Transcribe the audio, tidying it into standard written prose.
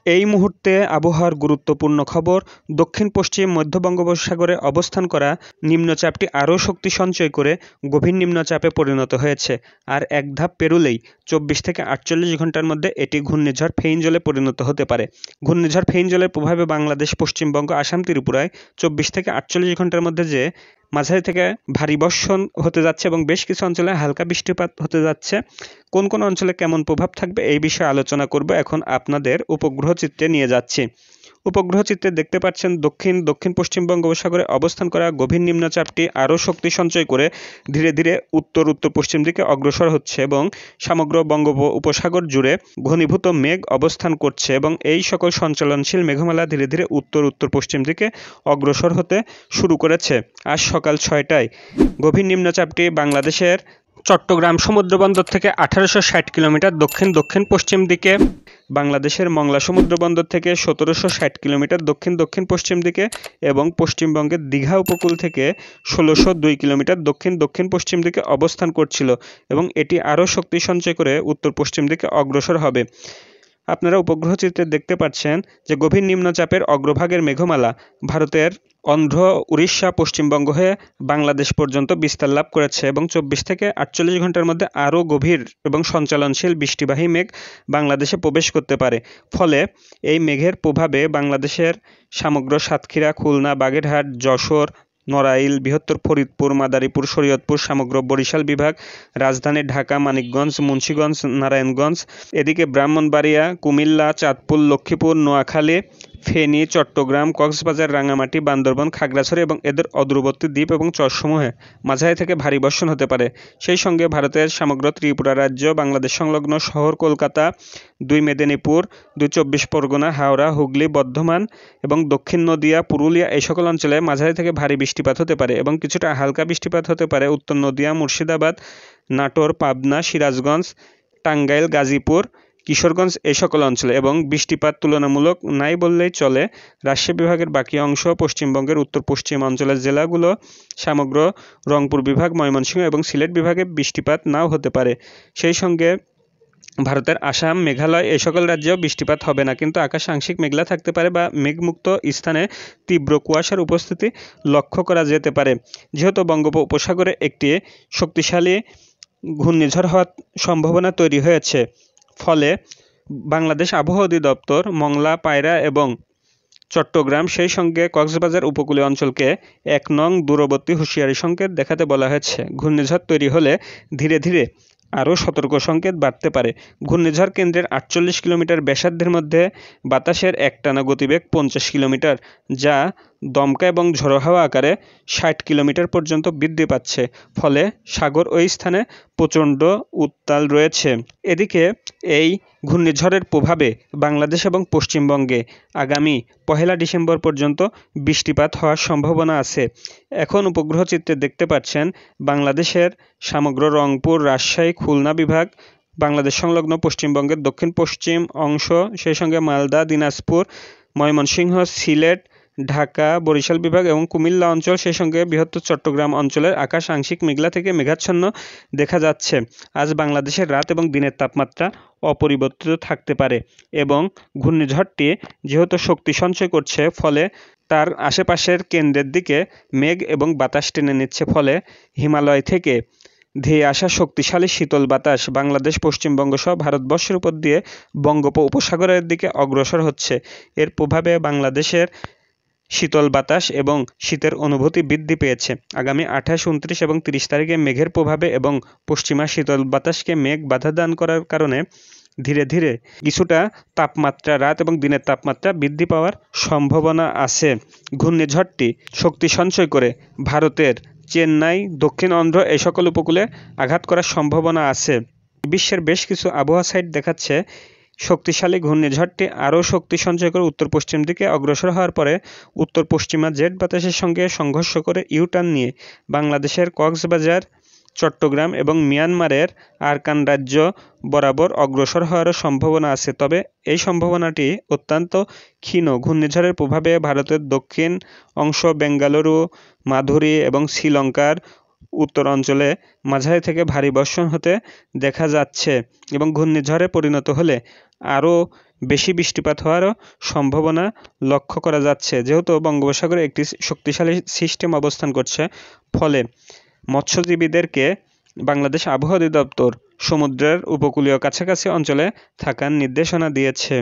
এই মুহূর্তে আবহাওয়ার গুরুত্বপূর্ণ খবর। দক্ষিণ পশ্চিম মধ্য বঙ্গোপসাগরে অবস্থান করা নিম্নচাপটি আরও শক্তি সঞ্চয় করে গভীর নিম্নচাপে পরিণত হয়েছে। আর এক ধাপ পেরোলেই 24 থেকে 48 ঘন্টার মধ্যে এটি ঘূর্ণিঝড় ফেইনজলে পরিণত হতে পারে। ঘূর্ণিঝড় ফেইনজলের প্রভাবে বাংলাদেশ, পশ্চিমবঙ্গ, আসাম, ত্রিপুরায় 24 থেকে 48 ঘন্টার মধ্যে যে মাঝারি থেকে ভারী বর্ষণ হতে যাচ্ছে এবং বেশ কিছু অঞ্চলে হালকা বৃষ্টিপাত হতে যাচ্ছে। কোন কোন অঞ্চলে কেমন প্রভাব থাকবে এই বিষয়ে আলোচনা করব। এখন আপনাদের উপগ্রহ চিত্রে নিয়ে যাচ্ছি। উপগ্রহ চিত্রে দেখতে পাচ্ছেন দক্ষিণ পশ্চিম বঙ্গোপসাগরে অবস্থান করা গভীর নিম্নচাপটি আরও শক্তি সঞ্চয় করে ধীরে ধীরে উত্তর পশ্চিম দিকে অগ্রসর হচ্ছে এবং সমগ্র বঙ্গোপসাগর জুড়ে ঘনীভূত মেঘ অবস্থান করছে এবং এই সকল সঞ্চালনশীল মেঘমালা ধীরে ধীরে উত্তর পশ্চিম দিকে অগ্রসর হতে শুরু করেছে। আজ সকাল 6টায় গভীর নিম্নচাপটি বাংলাদেশের চট্টগ্রাম সমুদ্রবন্দর থেকে 1860 কিলোমিটার দক্ষিণ পশ্চিম দিকে, বাংলাদেশের মংলা সমুদ্রবন্দর থেকে 1760 কিলোমিটার দক্ষিণ পশ্চিম দিকে এবং পশ্চিমবঙ্গের দীঘা উপকূল থেকে 1602 কিলোমিটার দক্ষিণ পশ্চিম দিকে অবস্থান করছিল এবং এটি আরও শক্তি সঞ্চয় করে উত্তর পশ্চিম দিকে অগ্রসর হবে। আপনারা উপগ্রহ চিত্রে দেখতে পাচ্ছেন যে গভীর নিম্নচাপের অগ্রভাগের মেঘমালা ভারতের অন্ধ্র, উড়িষ্যা, পশ্চিমবঙ্গ হয়ে বাংলাদেশ পর্যন্ত বিস্তার লাভ করেছে এবং 24 থেকে 48 ঘন্টার মধ্যে আরও গভীর এবং সঞ্চালনশীল বৃষ্টিবাহী মেঘ বাংলাদেশে প্রবেশ করতে পারে। ফলে এই মেঘের প্রভাবে বাংলাদেশের সমগ্র সাতক্ষীরা, খুলনা, বাগেরহাট, যশোর, নড়াইল, বৃহত্তর ফরিদপুর, মাদারীপুর, শরীয়তপুর, সমগ্র বরিশাল বিভাগ, রাজধানী ঢাকা, মানিকগঞ্জ, মুন্সিগঞ্জ, নারায়ণগঞ্জ, এদিকে ব্রাহ্মণবাড়িয়া, কুমিল্লা, চাঁদপুর, লক্ষ্মীপুর, নোয়াখালী, ফেনী, চট্টগ্রাম, কক্সবাজার, রাঙামাটি, বান্দরবান, খাগড়াছড়ি এবং এদের অদূরবর্তী দ্বীপ এবং চরসমূহে মাঝারি থেকে ভারী বর্ষণ হতে পারে। সেই সঙ্গে ভারতের সমগ্র ত্রিপুরা রাজ্য, বাংলাদেশ সংলগ্ন শহর কলকাতা, 2 মেদিনীপুর, 2 চব্বিশ পরগনা, হাওড়া, হুগলি, বর্ধমান এবং দক্ষিণ নদিয়া, পুরুলিয়া এই সকল অঞ্চলে মাঝারি থেকে ভারী বৃষ্টিপাত হতে পারে এবং কিছুটা হালকা বৃষ্টিপাত হতে পারে উত্তর নদিয়া, মুর্শিদাবাদ, নাটোর, পাবনা, সিরাজগঞ্জ, টাঙ্গাইল, গাজীপুর, কিশোরগঞ্জ এই সকল অঞ্চলে এবং বৃষ্টিপাত তুলনামূলক নাই বললেই চলে রাজশাহী বিভাগের বাকি অংশ, পশ্চিমবঙ্গের উত্তর পশ্চিম অঞ্চলের জেলাগুলো, সমগ্র রংপুর বিভাগ, ময়মনসিংহ এবং সিলেট বিভাগে বৃষ্টিপাত নাও হতে পারে। সেই সঙ্গে ভারতের আসাম, মেঘালয় এই সকল রাজ্যেও বৃষ্টিপাত হবে না, কিন্তু আকাশ আংশিক মেঘলা থাকতে পারে বা মেঘমুক্ত স্থানে তীব্র কুয়াশার উপস্থিতি লক্ষ্য করা যেতে পারে। যেহেতু বঙ্গোপসাগরে একটি শক্তিশালী ঘূর্ণিঝড় হওয়ার সম্ভাবনা তৈরি হয়েছে, ফলে বাংলাদেশ আবহাওয়া অধিদপ্তর মংলা, পায়রা এবং চট্টগ্রাম সেই সঙ্গে কক্সবাজার উপকূলীয় অঞ্চলকে 1 নং দূরবর্তী হুঁশিয়ারি সংকেত দেখাতে বলা হয়েছে। ঘূর্ণিঝড় তৈরি হলে ধীরে ধীরে আরও সতর্ক সংকেত বাড়তে পারে। ঘূর্ণিঝড় কেন্দ্রের 48 কিলোমিটার ব্যাসার্ধের মধ্যে বাতাসের একটানা গতিবেগ 50 কিলোমিটার, যা দমকা এবং ঝোড়ো হাওয়া আকারে 60 কিলোমিটার পর্যন্ত বৃদ্ধি পাচ্ছে। ফলে সাগর ওই স্থানে প্রচণ্ড উত্তাল রয়েছে। এদিকে এই ঘূর্ণিঝড়ের প্রভাবে বাংলাদেশ এবং পশ্চিমবঙ্গে আগামী 1 ডিসেম্বর পর্যন্ত বৃষ্টিপাত হওয়ার সম্ভাবনা আছে। এখন উপগ্রহ চিত্রে দেখতে পাচ্ছেন বাংলাদেশের সমগ্র রংপুর, রাজশাহী, খুলনা বিভাগ, বাংলাদেশ সংলগ্ন পশ্চিমবঙ্গের দক্ষিণ পশ্চিম অংশ, সেই সঙ্গে মালদা, দিনাজপুর, ময়মনসিংহ, সিলেট, ঢাকা, বরিশাল বিভাগ এবং কুমিল্লা অঞ্চল, সেই সঙ্গে বৃহত্তর চট্টগ্রাম অঞ্চলের আকাশ আংশিক মেঘলা থেকে মেঘাচ্ছন্ন দেখা যাচ্ছে। আজ বাংলাদেশের রাত এবং দিনের তাপমাত্রা অপরিবর্তিত থাকতে পারে এবং ঘূর্ণিঝড়টি যেহেতু শক্তি সঞ্চয় করছে, ফলে তার আশেপাশের কেন্দ্রের দিকে মেঘ এবং বাতাস টেনে নিচ্ছে। ফলে হিমালয় থেকে ধেয়ে আসা শক্তিশালী শীতল বাতাস বাংলাদেশ, পশ্চিমবঙ্গ সহ ভারতবর্ষের উপর দিয়ে বঙ্গোপসাগরের দিকে অগ্রসর হচ্ছে। এর প্রভাবে বাংলাদেশের শীতল বাতাস এবং শীতের অনুভূতি বৃদ্ধি পেয়েছে। আগামী 28, 29 এবং 30 তারিখে মেঘের প্রভাবে এবং পশ্চিমা শীতল বাতাসকে মেঘ বাধা দান করার কারণে ধীরে ধীরে কিছুটা তাপমাত্রা, রাত এবং দিনের তাপমাত্রা বৃদ্ধি পাওয়ার সম্ভাবনা আছে। ঘূর্ণিঝড়টি শক্তি সঞ্চয় করে ভারতের চেন্নাই, দক্ষিণ অন্ধ্র এই সকল উপকূলে আঘাত করার সম্ভাবনা আছে। বিশ্বের বেশ কিছু আবহাওয়া সাইট দেখাচ্ছে শক্তিশালী ঘূর্ণিঝড়টি আরও শক্তি সঞ্চয় করে উত্তর পশ্চিম দিকে অগ্রসর হওয়ার পরে উত্তর পশ্চিমা জেট বাতাসের সঙ্গে সংঘর্ষ করে ইউটার্ন নিয়ে বাংলাদেশের কক্সবাজার, চট্টগ্রাম এবং মিয়ানমারের আরাকান রাজ্য বরাবর অগ্রসর হওয়ারও সম্ভাবনা আছে। তবে এই সম্ভাবনাটি অত্যন্ত ক্ষীণ। ঘূর্ণিঝড়ের প্রভাবে ভারতের দক্ষিণ অংশ, বেঙ্গালুরু, মাধুরী এবং শ্রীলঙ্কার উত্তর অঞ্চলে মাঝারি থেকে ভারী বর্ষণ হতে দেখা যাচ্ছে এবং ঘূর্ণিঝড়ে পরিণত হলে আরও বেশি বৃষ্টিপাত হওয়ারও সম্ভাবনা লক্ষ্য করা যাচ্ছে। যেহেতু বঙ্গোপসাগরে একটি শক্তিশালী সিস্টেম অবস্থান করছে, ফলে মৎস্যজীবীদেরকে বাংলাদেশ আবহাওয়া অধিদপ্তর সমুদ্রের উপকূলীয় কাছাকাছি অঞ্চলে থাকার নির্দেশনা দিয়েছে।